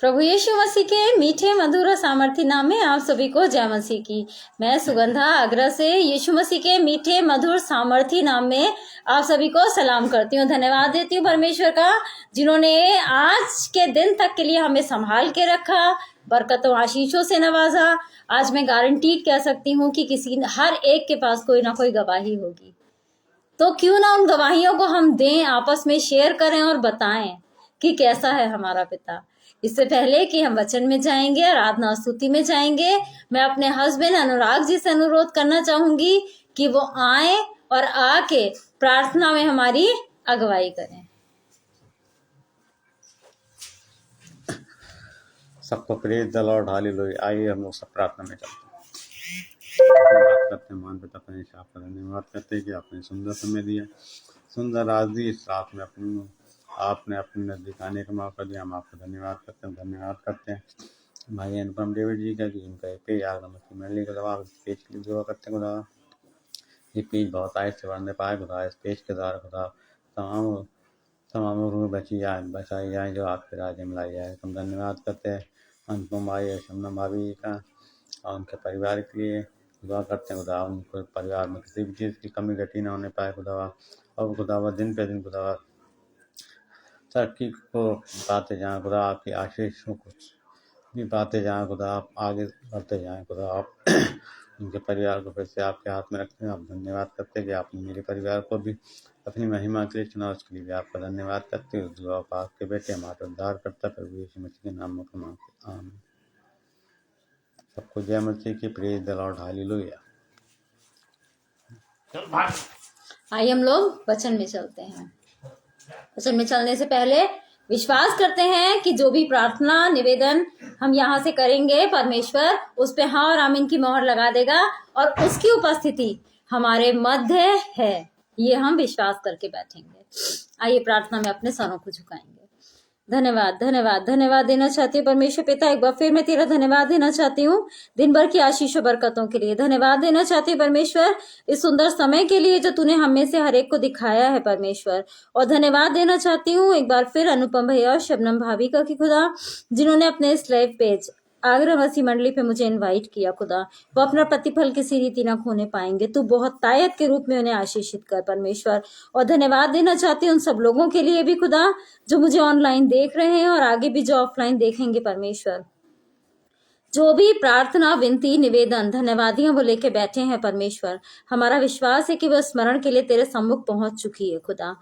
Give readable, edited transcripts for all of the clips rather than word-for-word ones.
प्रभु यीशु मसीह के मीठे मधुर और सामर्थ्य नाम में आप सभी को जय मसीह की। मैं सुगंधा आगरा से यीशु मसीह के मीठे मधुर सामर्थ्य नाम में आप सभी को सलाम करती हूँ। धन्यवाद देती हूँ परमेश्वर का, जिन्होंने आज के दिन तक के लिए हमें संभाल के रखा, बरकतों आशीषों से नवाजा। आज मैं गारंटी कह सकती हूँ कि हर एक के पास कोई ना कोई गवाही होगी, तो क्यों ना उन गवाहियों को हम दें, आपस में शेयर करें और बताएं कि कैसा है हमारा पिता। इससे पहले कि हम वचन में जाएंगे, आराधना स्तुति में जाएंगे, मैं अपने हस्बैंड अनुराग जी से अनुरोध करना चाहूंगी कि वो आए और आके प्रार्थना में हमारी अगुवाई करें। सबको प्रेज द लॉर्ड, हालेलुया। आइए हम लोग सब प्रार्थना में चलते हैं। धन्यवाद करते हैं मान पिता परमेश्वर, आपका धन्यवाद करते हैं कि आपने सुंदर समय दिया, सुंदर आज दी। इस रात में आपने अपने नजदीक आने का मौका दिया। हम आपका धन्यवाद करते हैं भाई अनुपम डेविड जी का, कि इनका एक पेज आग मछली मंडली का दवा, इस पेज के लिए दुआ करते हैं खुदा। ये पेज बहुत आयत से बढ़ने पाए खुदा। इस पेज के द्वारा खुदा तमाम रूह बचाई जाए जो आपके राज्य में लाई जाए। हम धन्यवाद करते हैं अनुपम भाई और शमनम भाभी का और उनके परिवार के लिए दुआ करते हैं खुदा। उनको परिवार में किसी भी चीज़ की कमी घटी ना होने पाए खुदा। और खुदा दिन पे दिन खुदा तरक्की को पाते जाएं खुदा, आपकी आशीषों को भी पाते जाएं खुदा, आप आगे बढ़ते जाएं खुदा। आप उनके परिवार को फिर से आपके हाथ में रखते हैं। आप धन्यवाद करते हैं कि आपने मेरे परिवार को भी अपनी महिमा के लिए चुना, उसके लिए भी आपका धन्यवाद करते हैं। दुआ पाक के बेटे हमारा उद्धार करता प्रभु यीशु मसीह के नाम में मांगते हैं, आमीन। सबको जय मसीह की, प्रेज द लॉर्ड, हालेलुया। आइए हम लोग वचन में चलते हैं। वचन में चलने से पहले विश्वास करते हैं कि जो भी प्रार्थना निवेदन हम यहाँ से करेंगे, परमेश्वर उस पे हाँ और आमीन की मोहर लगा देगा और उसकी उपस्थिति हमारे मध्य है, ये हम विश्वास करके बैठेंगे। आइए प्रार्थना में अपने सरों को झुकाएंगे। धन्यवाद धन्यवाद धन्यवाद देना चाहती हूँ परमेश्वर पिता, एक बार फिर मैं तेरा धन्यवाद देना चाहती हूँ दिन भर की आशीष और बरकतों के लिए। धन्यवाद देना चाहती हूँ परमेश्वर इस सुंदर समय के लिए जो तूने हम में से हर एक को दिखाया है परमेश्वर। और धन्यवाद देना चाहती हूँ एक बार फिर अनुपम भैया और शबनम भाभी का, कि खुदा जिन्होंने अपने इस लाइव पेज आगरा मसीह मंडली पे मुझे इनवाइट किया खुदा, वो अपना प्रतिफल किसी रीति ना खोने पाएंगे। तू बहुत तायत के रूप में उन्हें आशीषित कर परमेश्वर। और धन्यवाद देना चाहती हूँ उन सब लोगों के लिए भी खुदा जो मुझे ऑनलाइन देख रहे हैं और आगे भी जो ऑफलाइन देखेंगे परमेश्वर। जो भी प्रार्थना विनती निवेदन धन्यवादियां वो लेके बैठे हैं परमेश्वर, हमारा विश्वास है कि वो स्मरण के लिए तेरे सम्मुख पहुंच चुकी है खुदा।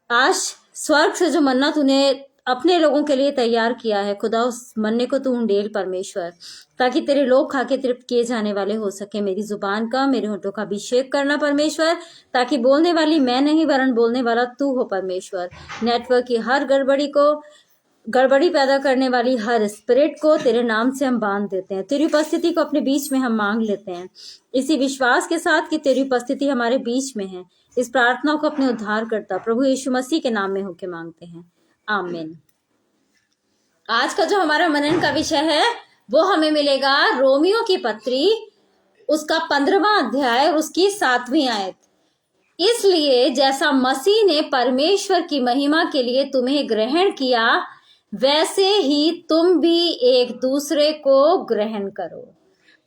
आज स्वर्ग से जो मन्ना तूने अपने लोगों के लिए तैयार किया है खुदा, उस मन्ने को तू उंडेल परमेश्वर, ताकि तेरे लोग खा के तृप्त किए जाने वाले हो सके। मेरी जुबान का, मेरे होठों का अभिषेक करना परमेश्वर, ताकि बोलने वाली मैं नहीं वरन बोलने वाला तू हो परमेश्वर। नेटवर्क की हर गड़बड़ी पैदा करने वाली हर स्पिरिट को तेरे नाम से हम बांध देते हैं। तेरी उपस्थिति को अपने बीच में हम मांग लेते हैं, इसी विश्वास के साथ कि तेरी उपस्थिति हमारे बीच में है। इस प्रार्थना को अपने उद्धार करता प्रभु यीशु मसीह के नाम में होके मांगते हैं, आमीन। आज का जो हमारा मनन का विषय है वो हमें मिलेगा रोमियो की पत्री, उसका 15वां अध्याय और उसकी 7वीं आयत। इसलिए जैसा मसीह ने परमेश्वर की महिमा के लिए तुम्हें ग्रहण किया, वैसे ही तुम भी एक दूसरे को ग्रहण करो।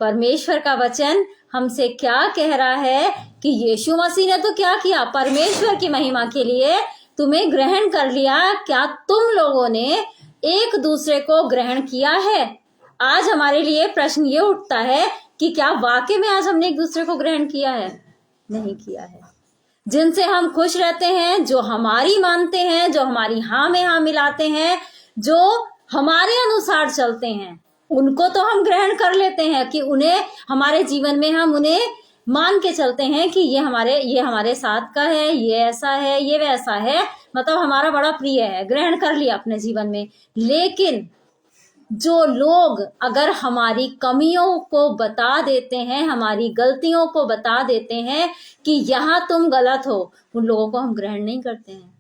परमेश्वर का वचन हमसे क्या कह रहा है कि यीशु मसीह ने तो क्या किया, परमेश्वर की महिमा के लिए तुम्हें ग्रहण कर लिया। क्या तुम लोगों ने एक दूसरे को ग्रहण किया है? आज हमारे लिए प्रश्न ये उठता है कि क्या वाकई में आज हमने एक दूसरे को ग्रहण किया है? नहीं किया है। जिनसे हम खुश रहते हैं, जो हमारी मानते हैं, जो हमारी हाँ में हाँ मिलाते हैं, जो हमारे अनुसार चलते हैं, उनको तो हम ग्रहण कर लेते हैं कि उन्हें हमारे जीवन में हम उन्हें मान के चलते हैं कि ये हमारे साथ का है, ये ऐसा है, ये वैसा है, मतलब हमारा बड़ा प्रिय है, ग्रहण कर लिया अपने जीवन में। लेकिन जो लोग अगर हमारी कमियों को बता देते हैं, हमारी गलतियों को बता देते हैं कि यहाँ तुम गलत हो, उन लोगों को हम ग्रहण नहीं करते हैं।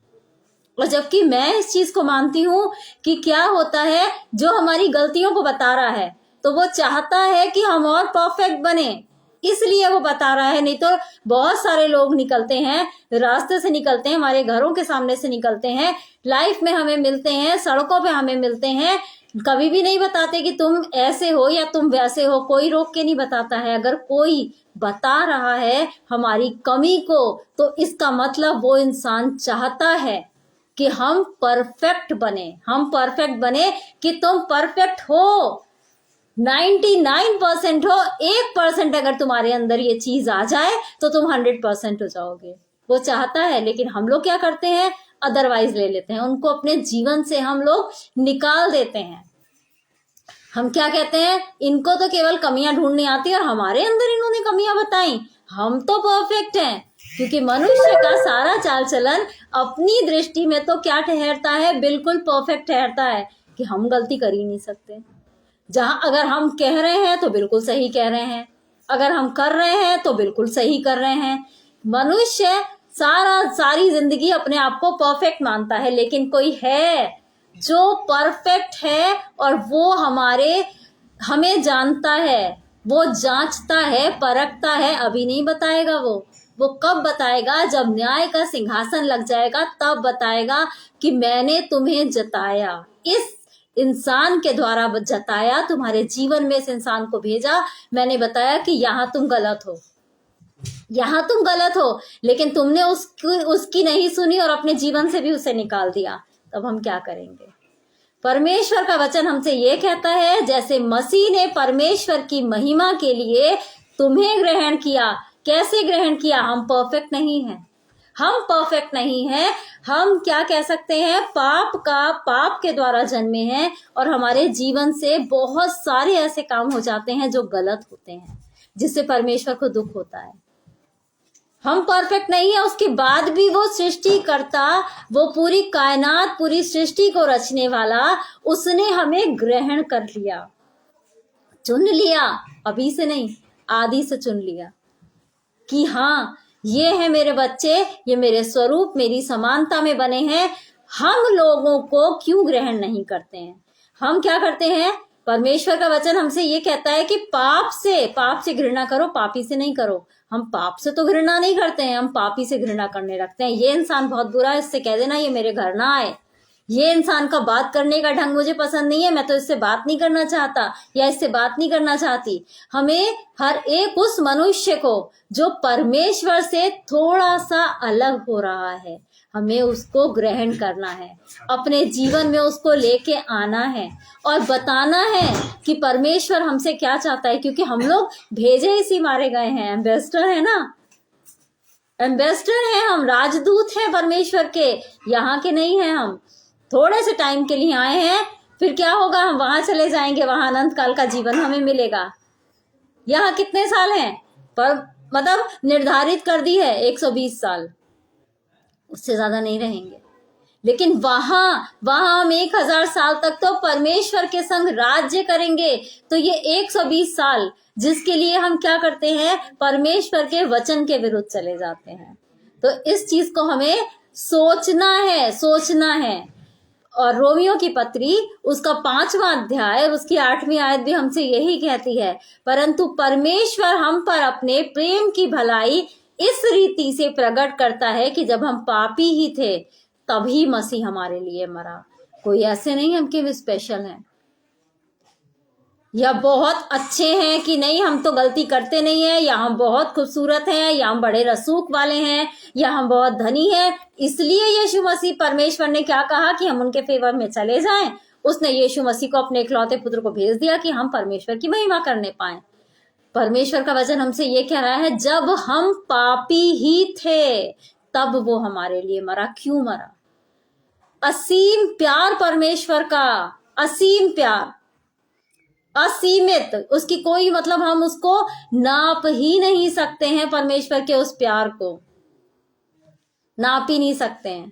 और जबकि मैं इस चीज को मानती हूँ कि क्या होता है, जो हमारी गलतियों को बता रहा है तो वो चाहता है कि हम और परफेक्ट बने, इसलिए वो बता रहा है। नहीं तो बहुत सारे लोग निकलते हैं, रास्ते से निकलते हैं, हमारे घरों के सामने से निकलते हैं, लाइफ में हमें मिलते हैं, सड़कों पे हमें मिलते हैं, कभी भी नहीं बताते कि तुम ऐसे हो या तुम वैसे हो। कोई रोक के नहीं बताता है। अगर कोई बता रहा है हमारी कमी को, तो इसका मतलब वो इंसान चाहता है कि हम परफेक्ट बने। हम परफेक्ट बने कि तुम परफेक्ट हो, 99% हो, 1% अगर तुम्हारे अंदर ये चीज आ जाए तो तुम 100% हो जाओगे। वो चाहता है, लेकिन हम लोग क्या करते हैं, अदरवाइज ले लेते हैं, उनको अपने जीवन से हम लोग निकाल देते हैं। हम क्या कहते हैं, इनको तो केवल कमियां ढूंढनी आती है और हमारे अंदर इन्होंने कमियां बताई, हम तो परफेक्ट हैं। क्योंकि मनुष्य का सारा चाल चलन अपनी दृष्टि में तो क्या ठहरता है, बिल्कुल परफेक्ट ठहरता है कि हम गलती कर ही नहीं सकते। जहां अगर हम कह रहे हैं तो बिल्कुल सही कह रहे हैं, अगर हम कर रहे हैं तो बिल्कुल सही कर रहे हैं। मनुष्य सारी जिंदगी अपने आप को परफेक्ट मानता है, लेकिन कोई है जो परफेक्ट है और वो हमें जानता है, वो जांचता है, परखता है। अभी नहीं बताएगा वो कब बताएगा, जब न्याय का सिंहासन लग जाएगा तब बताएगा कि मैंने तुम्हें जताया, इस इंसान के द्वारा जताया, तुम्हारे जीवन में इस इंसान को भेजा, मैंने बताया कि यहाँ तुम गलत हो, यहाँ तुम गलत हो, लेकिन तुमने उसकी नहीं सुनी और अपने जीवन से भी उसे निकाल दिया। तब हम क्या करेंगे? परमेश्वर का वचन हमसे ये कहता है, जैसे मसीह ने परमेश्वर की महिमा के लिए तुम्हें ग्रहण किया। कैसे ग्रहण किया? हम परफेक्ट नहीं हैं, हम परफेक्ट नहीं हैं। हम क्या कह सकते हैं, पाप के द्वारा जन्मे हैं और हमारे जीवन से बहुत सारे ऐसे काम हो जाते हैं जो गलत होते हैं, जिससे परमेश्वर को दुख होता है। हम परफेक्ट नहीं है, उसके बाद भी वो सृष्टिकर्ता, वो पूरी कायनात, पूरी सृष्टि को रचने वाला, उसने हमें ग्रहण कर लिया, चुन लिया। अभी से नहीं, आदि से चुन लिया कि हाँ, ये है मेरे बच्चे, ये मेरे स्वरूप, मेरी समानता में बने हैं। हम लोगों को क्यों ग्रहण नहीं करते हैं? हम क्या करते हैं? परमेश्वर का वचन हमसे ये कहता है कि पाप से घृणा करो, पापी से नहीं करो। हम पाप से तो घृणा नहीं करते हैं, हम पापी से घृणा करने लगते हैं। ये इंसान बहुत बुरा है, इससे कह देना ये मेरे घर ना आए। ये इंसान का बात करने का ढंग मुझे पसंद नहीं है, मैं तो इससे बात नहीं करना चाहता या इससे बात नहीं करना चाहती। हमें हर एक उस मनुष्य को जो परमेश्वर से थोड़ा सा अलग हो रहा है, हमें उसको ग्रहण करना है, अपने जीवन में उसको लेके आना है और बताना है कि परमेश्वर हमसे क्या चाहता है। क्योंकि हम लोग भेजे इसी मारे गए हैं, एम्बेसडर है ना, एम्बेसडर हैं हम, राजदूत हैं परमेश्वर के, यहाँ के नहीं हैं हम। थोड़े से टाइम के लिए आए हैं, फिर क्या होगा, हम वहां चले जाएंगे, वहां अनंत काल का जीवन हमें मिलेगा। यहाँ कितने साल हैं? पर मतलब निर्धारित कर दी है 120 साल, उससे ज्यादा नहीं रहेंगे। लेकिन वहां हम 1000 साल तक तो परमेश्वर के संग राज्य करेंगे। तो ये 120 साल जिसके लिए हम क्या करते हैं, परमेश्वर के वचन के विरुद्ध चले जाते हैं। तो इस चीज को हमें सोचना है। और रोमियो की पत्री उसका 5वां अध्याय और उसकी 8वीं आयत भी हमसे यही कहती है, परंतु परमेश्वर हम पर अपने प्रेम की भलाई इस रीति से प्रकट करता है कि जब हम पापी ही थे तभी मसीह हमारे लिए मरा। कोई ऐसे नहीं हम कि स्पेशल हैं या बहुत अच्छे हैं कि नहीं हम तो गलती करते नहीं है, या हम बहुत खूबसूरत हैं, या हम बड़े रसूख वाले हैं, या हम बहुत धनी हैं। इसलिए यीशु मसीह, परमेश्वर ने क्या कहा कि हम उनके फेवर में चले जाएं। उसने यीशु मसीह को, अपने इकलौते पुत्र को भेज दिया कि हम परमेश्वर की महिमा करने पाए। परमेश्वर का वचन हमसे ये कह रहा है, जब हम पापी ही थे तब वो हमारे लिए मरा। क्यों मरा? असीम प्यार परमेश्वर का, असीम प्यार, असीमित, उसकी कोई मतलब हम उसको नाप ही नहीं सकते हैं। परमेश्वर के उस प्यार को नाप ही नहीं सकते हैं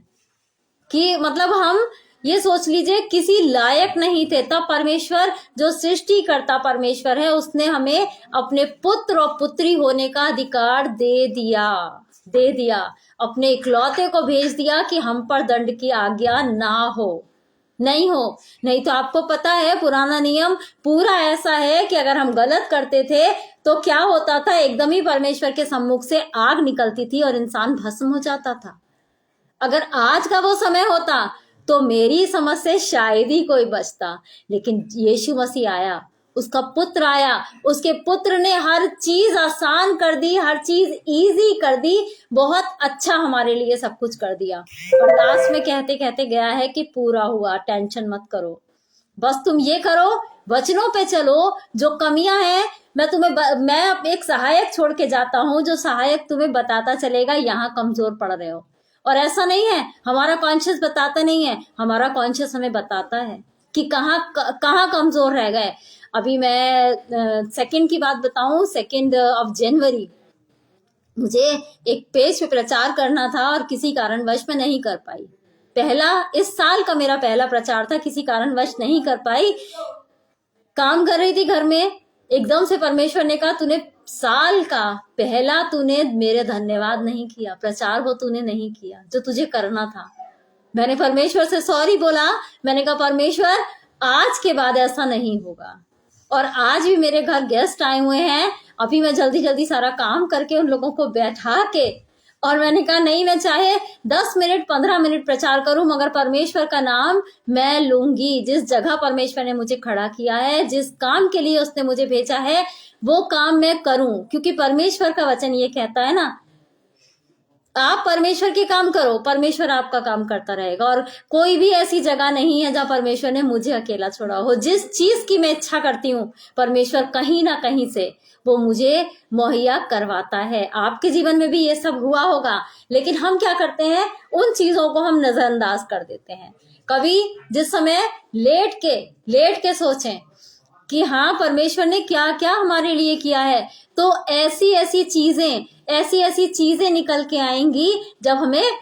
कि मतलब हम ये सोच लीजिए किसी लायक नहीं थे, तब परमेश्वर, जो सृष्टिकर्ता परमेश्वर है, उसने हमें अपने पुत्र और पुत्री होने का अधिकार दे दिया। अपने इकलौते को भेज दिया कि हम पर दंड की आज्ञा ना हो, नहीं हो। नहीं तो आपको पता है पुराना नियम पूरा ऐसा है कि अगर हम गलत करते थे तो क्या होता था, एकदम ही परमेश्वर के सम्मुख से आग निकलती थी और इंसान भस्म हो जाता था। अगर आज का वो समय होता तो मेरी समझ से शायद ही कोई बचता, लेकिन यीशु मसीह आया, उसका पुत्र आया, उसके पुत्र ने हर चीज आसान कर दी, हर चीज इजी कर दी, बहुत अच्छा हमारे लिए सब कुछ कर दिया। और लास्ट में कहते कहते गया है कि पूरा हुआ, टेंशन मत करो, बस तुम ये करो, वचनों पे चलो। जो कमियां हैं मैं एक सहायक छोड़ के जाता हूं, जो सहायक तुम्हें बताता चलेगा यहाँ कमजोर पड़ रहे हो। और ऐसा नहीं है हमारा कॉन्शियस बताता नहीं है, हमारा कॉन्शियस हमें बताता है कि कहाँ कमजोर रह गए। अभी मैं सेकंड की बात बताऊं, 2 जनवरी मुझे एक पेज पे प्रचार करना था और किसी कारणवश मैं नहीं कर पाई। इस साल का मेरा पहला प्रचार था, किसी कारणवश नहीं कर पाई। काम कर रही थी घर में, एकदम से परमेश्वर ने कहा तूने साल का पहला तूने मेरे धन्यवाद नहीं किया, प्रचार वो तूने नहीं किया जो तुझे करना था। मैंने परमेश्वर से सॉरी बोला, मैंने कहा परमेश्वर आज के बाद ऐसा नहीं होगा। और आज भी मेरे घर गेस्ट आए हुए हैं, अभी मैं जल्दी जल्दी सारा काम करके उन लोगों को बैठा के, और मैंने कहा नहीं, मैं चाहे 10 मिनट 15 मिनट प्रचार करूं मगर परमेश्वर का नाम मैं लूंगी। जिस जगह परमेश्वर ने मुझे खड़ा किया है, जिस काम के लिए उसने मुझे भेजा है, वो काम मैं करूं, क्योंकि परमेश्वर का वचन ये कहता है ना, आप परमेश्वर के काम करो, परमेश्वर आपका काम करता रहेगा। और कोई भी ऐसी जगह नहीं है जहां परमेश्वर ने मुझे अकेला छोड़ा हो। जिस चीज की मैं इच्छा करती हूँ, परमेश्वर कहीं ना कहीं से वो मुझे मुहैया करवाता है। आपके जीवन में भी ये सब हुआ होगा, लेकिन हम क्या करते हैं, उन चीजों को हम नजरअंदाज कर देते हैं। कभी जिस समय लेट के सोचें कि हाँ परमेश्वर ने क्या क्या हमारे लिए किया है, तो ऐसी ऐसी चीजें निकल के आएंगी जब हमें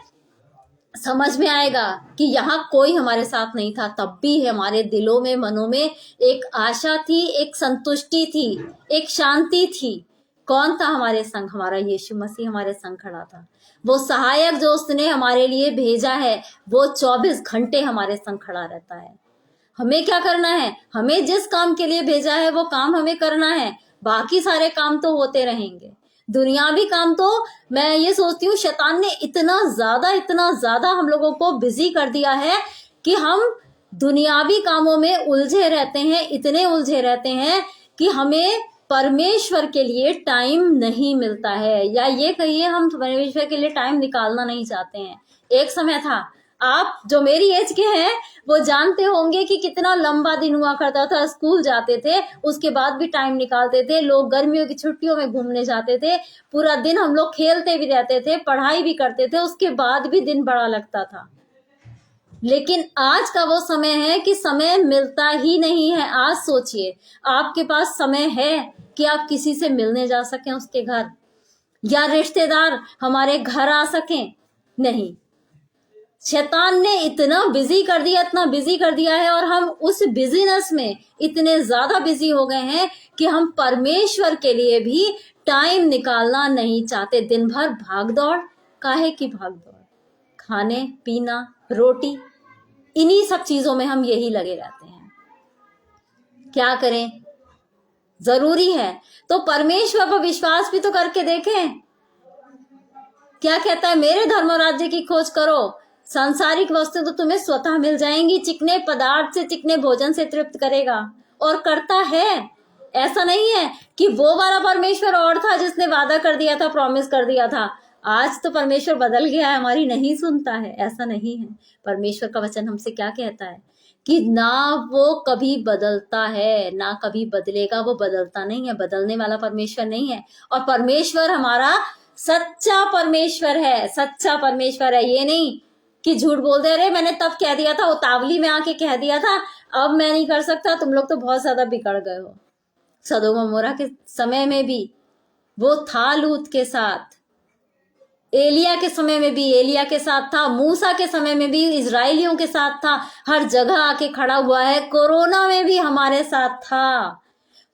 समझ में आएगा कि यहाँ कोई हमारे साथ नहीं था, तब भी हमारे दिलों में, मनों में एक आशा थी, एक संतुष्टि थी, एक शांति थी। कौन था हमारे संग? हमारा यीशु मसीह हमारे संग खड़ा था। वो सहायक जो उसने हमारे लिए भेजा है, वो 24 घंटे हमारे संग खड़ा रहता है। हमें क्या करना है? हमें जिस काम के लिए भेजा है वो काम हमें करना है, बाकी सारे काम तो होते रहेंगे। दुनियावी काम तो मैं ये सोचती हूँ शैतान ने इतना ज्यादा हम लोगों को बिजी कर दिया है कि हम दुनियावी कामों में उलझे रहते हैं, इतने उलझे रहते हैं कि हमें परमेश्वर के लिए टाइम नहीं मिलता है, या ये कहिए हम परमेश्वर के लिए टाइम निकालना नहीं चाहते हैं। एक समय था, आप जो मेरी एज के हैं वो जानते होंगे कि कितना लंबा दिन हुआ करता था। स्कूल जाते थे, उसके बाद भी टाइम निकालते थे, लोग गर्मियों की छुट्टियों में घूमने जाते थे, पूरा दिन हम लोग खेलते भी रहते थे, पढ़ाई भी करते थे, उसके बाद भी दिन बड़ा लगता था। लेकिन आज का वो समय है कि समय मिलता ही नहीं है। आज सोचिए, आपके पास समय है कि आप किसी से मिलने जा सकें उसके घर, या रिश्तेदार हमारे घर आ सकें? नहीं, शैतान ने इतना बिजी कर दिया है, और हम उस बिजीनेस में इतने ज्यादा बिजी हो गए हैं कि हम परमेश्वर के लिए भी टाइम निकालना नहीं चाहते। दिन भर भाग दौड़, काहे की भाग दौड़, खाने पीना रोटी, इन्हीं सब चीजों में हम यही लगे रहते हैं। क्या करें? जरूरी है तो परमेश्वर पर विश्वास भी तो करके देखें। क्या कहता है? मेरे धर्म और राज्य की खोज करो, सांसारिक वस्तु तो तुम्हें स्वतः मिल जाएंगी। चिकने पदार्थ से, चिकने भोजन से तृप्त करेगा, और करता है। ऐसा नहीं है कि वो वाला परमेश्वर और था जिसने वादा कर दिया था, प्रॉमिस कर दिया था। आज तो परमेश्वर बदल गया है, हमारी नहीं सुनता है, ऐसा नहीं है। परमेश्वर का वचन हमसे क्या कहता है कि ना वो कभी बदलता है, ना कभी बदलेगा। वो बदलता नहीं है, बदलने वाला परमेश्वर नहीं है। और परमेश्वर हमारा सच्चा परमेश्वर है, सच्चा परमेश्वर है। ये नहीं कि झूठ बोल दे, अरे मैंने तब कह दिया था, उतावली में आके कह दिया था, अब मैं नहीं कर सकता, तुम लोग तो बहुत ज्यादा बिगड़ गए हो। सदोम और मोरा के समय में भी वो था, लूत के साथ, एलिया के समय में भी एलिया के साथ था, मूसा के समय में भी इजराइलियों के साथ था, हर जगह आके खड़ा हुआ है। कोरोना में भी हमारे साथ था,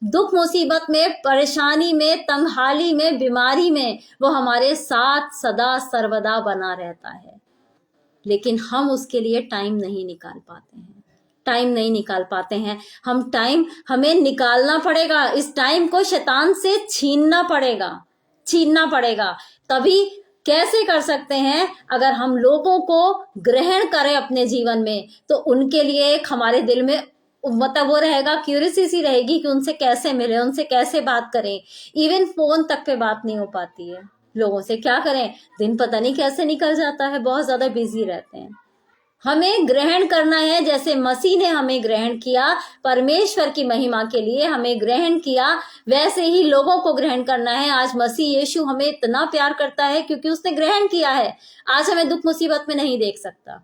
दुख मुसीबत में, परेशानी में, तंगहाली में, बीमारी में वो हमारे साथ सदा सर्वदा बना रहता है। लेकिन हम उसके लिए टाइम नहीं निकाल पाते हैं। टाइम नहीं निकाल पाते हैं। हमें निकालना पड़ेगा, इस टाइम को शैतान से छीनना पड़ेगा। तभी कैसे कर सकते हैं? अगर हम लोगों को ग्रहण करें अपने जीवन में, तो उनके लिए एक हमारे दिल में मतलब वो रहेगा, क्यूरियोसिटी रहेगी कि उनसे कैसे मिले, उनसे कैसे बात करें। इवन फोन तक पे बात नहीं हो पाती है लोगों से, क्या करें? दिन पता नहीं कैसे निकल जाता है, बहुत ज्यादा बिजी रहते हैं। हमें ग्रहण करना है जैसे मसीह ने हमें ग्रहण किया, परमेश्वर की महिमा के लिए हमें ग्रहण किया, वैसे ही लोगों को ग्रहण करना है। आज मसीह यीशु हमें इतना प्यार करता है क्योंकि उसने ग्रहण किया है। आज हमें दुख मुसीबत में नहीं देख सकता,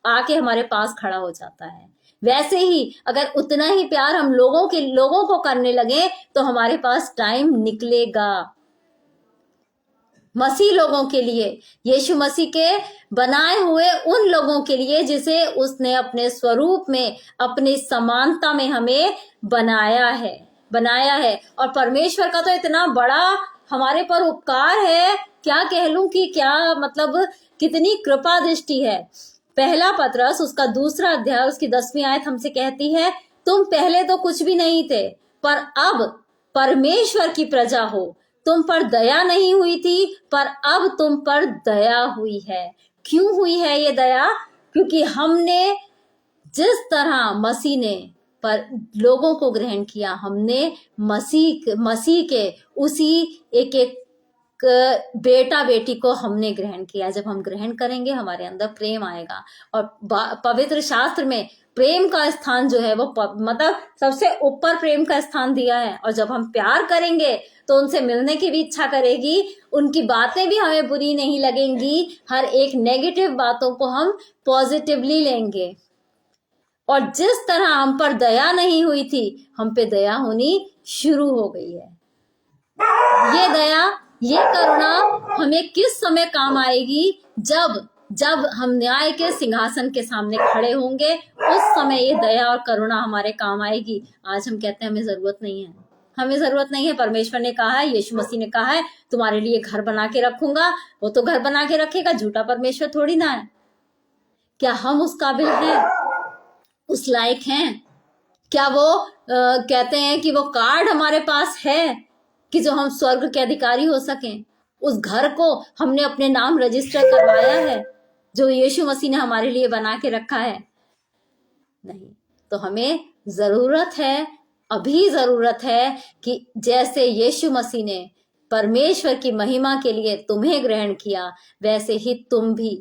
आके हमारे पास खड़ा हो जाता है। वैसे ही अगर उतना ही प्यार हम लोगों को करने लगे तो हमारे पास टाइम निकलेगा मसीह लोगों के लिए, यीशु मसीह के बनाए हुए उन लोगों के लिए जिसे उसने अपने स्वरूप में, अपनी समानता में हमें बनाया है। और परमेश्वर का तो इतना बड़ा हमारे पर उपकार है, क्या कह लूं कि क्या मतलब कितनी कृपा दृष्टि है। पहला पतरस उसका 2 अध्याय उसकी 10वीं आयत हमसे कहती है, तुम पहले तो कुछ भी नहीं थे, पर अब परमेश्वर की प्रजा हो। तुम पर दया नहीं हुई थी, पर अब तुम पर दया हुई है। क्यों हुई है ये दया? क्योंकि हमने जिस तरह मसीह ने पर लोगों को ग्रहण किया, हमने मसीह के उसी एक बेटा बेटी को हमने ग्रहण किया। जब हम ग्रहण करेंगे हमारे अंदर प्रेम आएगा। और पवित्र शास्त्र में प्रेम का स्थान जो है वो मतलब सबसे ऊपर प्रेम का स्थान दिया है। और जब हम प्यार करेंगे तो उनसे मिलने की भी इच्छा करेगी, उनकी बातें भी हमें बुरी नहीं लगेंगी, हर एक नेगेटिव बातों को हम पॉजिटिवली लेंगे। और जिस तरह हम पर दया नहीं हुई थी, हम पे दया होनी शुरू हो गई है। ये दया, ये करुणा हमें किस समय काम आएगी? जब हम न्याय के सिंहासन के सामने खड़े होंगे, उस समय ये दया और करुणा हमारे काम आएगी। आज हम कहते हैं हमें जरूरत नहीं है। परमेश्वर ने कहा है, यीशु मसीह ने कहा है, तुम्हारे लिए घर बना के रखूंगा। वो तो घर बना के रखेगा, झूठा परमेश्वर थोड़ी ना है। क्या हम उस काबिल हैं, उस लायक हैं? क्या वो कहते हैं कि वो कार्ड हमारे पास है कि जो हम स्वर्ग के अधिकारी हो सकें? उस घर को हमने अपने नाम रजिस्टर करवाया है जो यीशु मसीह ने हमारे लिए बना के रखा है? नहीं। तो हमें अभी जरूरत है कि जैसे यीशु मसीह ने परमेश्वर की महिमा के लिए तुम्हें ग्रहण किया, वैसे ही तुम भी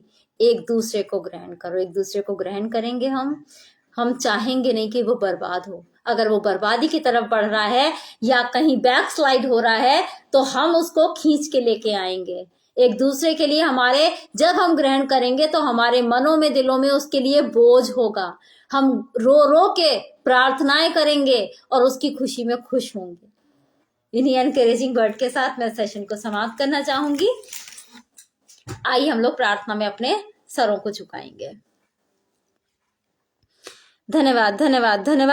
एक दूसरे को ग्रहण करो। एक दूसरे को ग्रहण करेंगे हम चाहेंगे नहीं कि वो बर्बाद हो। अगर वो बर्बादी की तरफ बढ़ रहा है या कहीं बैक स्लाइड हो रहा है, तो हम उसको खींच के लेके आएंगे एक दूसरे के लिए। जब हम ग्रहण करेंगे तो हमारे मनों में, दिलों में उसके लिए बोझ होगा। हम रो रो के प्रार्थनाएं करेंगे और उसकी खुशी में खुश होंगे। इन्हीं एनकरेजिंग वर्ड के साथ मैं सेशन को समाप्त करना चाहूंगी। आइए हम लोग प्रार्थना में अपने सरों को झुकाएंगे। धन्यवाद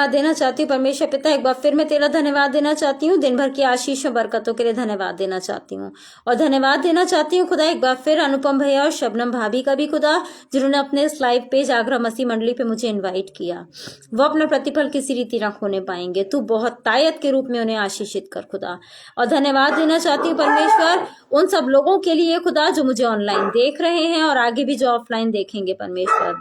देना चाहती हूँ परमेश्वर पिता। एक बार फिर मैं तेरा धन्यवाद देना चाहती हूँ, दिन भर की आशीष और बरकतों के लिए धन्यवाद देना चाहती हूँ। और धन्यवाद देना चाहती हूँ खुदा एक बार फिर अनुपम भैया और शबनम भाभी का भी खुदा, जिन्होंने अपने इस लाइव पेज आगरा मसीह मंडली पे मुझे इन्वाइट किया। वो अपना प्रतिफल किसी रीति ना खोने पाएंगे। तू बहुत तायत के रूप में उन्हें आशीषित कर खुदा। और धन्यवाद देना चाहती हूँ परमेश्वर उन सब लोगों के लिए खुदा जो मुझे ऑनलाइन देख रहे हैं और आगे भी जो ऑफलाइन देखेंगे। परमेश्वर,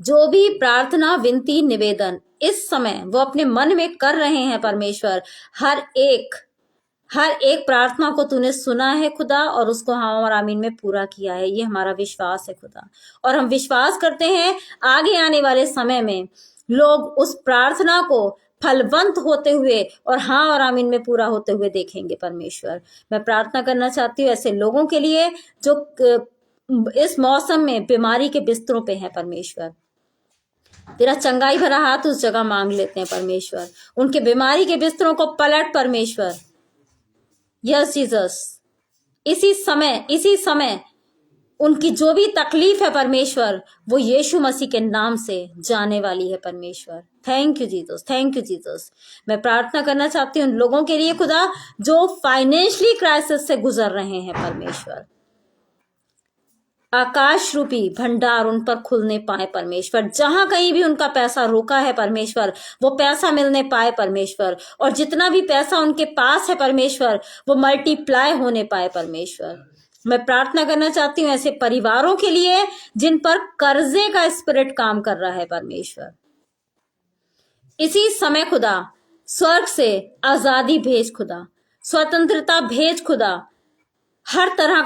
जो भी प्रार्थना, विनती, निवेदन इस समय वो अपने मन में कर रहे हैं परमेश्वर, हर एक प्रार्थना को तूने सुना है खुदा और उसको हाँ और आमीन में पूरा किया है। ये हमारा विश्वास है खुदा। और हम विश्वास करते हैं आगे आने वाले समय में लोग उस प्रार्थना को फलवंत होते हुए और हाँ और आमीन में पूरा होते हुए देखेंगे। परमेश्वर, मैं प्रार्थना करना चाहती हूँ ऐसे लोगों के लिए जो इस मौसम में बीमारी के बिस्तरों पे हैं। परमेश्वर, तेरा चंगाई भरा हाथ उस जगह मांग लेते हैं। परमेश्वर, उनके बीमारी के बिस्तरों को पलट परमेश्वर। यस जीसस, इसी समय उनकी जो भी तकलीफ है परमेश्वर, वो यीशु मसीह के नाम से जाने वाली है। परमेश्वर, थैंक यू जीसस। मैं प्रार्थना करना चाहती हूँ उन लोगों के लिए खुदा जो फाइनेंशियली क्राइसिस से गुजर रहे हैं। परमेश्वर, आकाश रूपी भंडार उन पर खुलने पाए परमेश्वर। जहां कहीं भी उनका पैसा रोका है परमेश्वर, वो पैसा मिलने पाए परमेश्वर। और जितना भी पैसा उनके पास है परमेश्वर, वो मल्टीप्लाई होने पाए परमेश्वर। मैं प्रार्थना करना चाहती हूँ ऐसे परिवारों के लिए जिन पर कर्जे का स्पिरिट काम कर रहा है परमेश्वर। इसी समय खुदा स्वर्ग से आजादी भेज खुदा, स्वतंत्रता भेज खुदा। हर तरह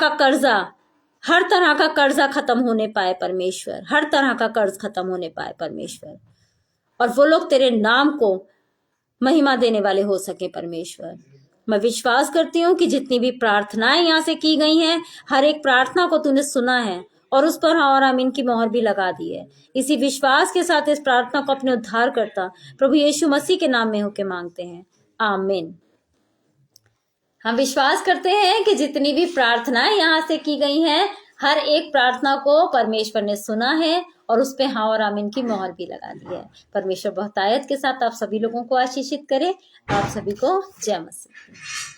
का कर्जा खत्म होने पाए परमेश्वर। हर तरह का कर्ज खत्म होने पाए परमेश्वर। और वो लोग तेरे नाम को महिमा देने वाले हो सके परमेश्वर। मैं विश्वास करती हूँ कि जितनी भी प्रार्थनाएं यहाँ से की गई हैं, हर एक प्रार्थना को तूने सुना है और उस पर हाँ और आमीन की मोहर भी लगा दी है। इसी विश्वास के साथ इस प्रार्थना को अपने उद्धार करता प्रभु यीशु मसीह के नाम में होके मांगते हैं, आमीन। हम विश्वास करते हैं कि जितनी भी प्रार्थनाएं यहाँ से की गई हैं, हर एक प्रार्थना को परमेश्वर ने सुना है और उस पे हाँ और आमीन की मोहर भी लगा दी है। परमेश्वर बहुतायत के साथ आप सभी लोगों को आशीषित करे। आप सभी को जय मसीह।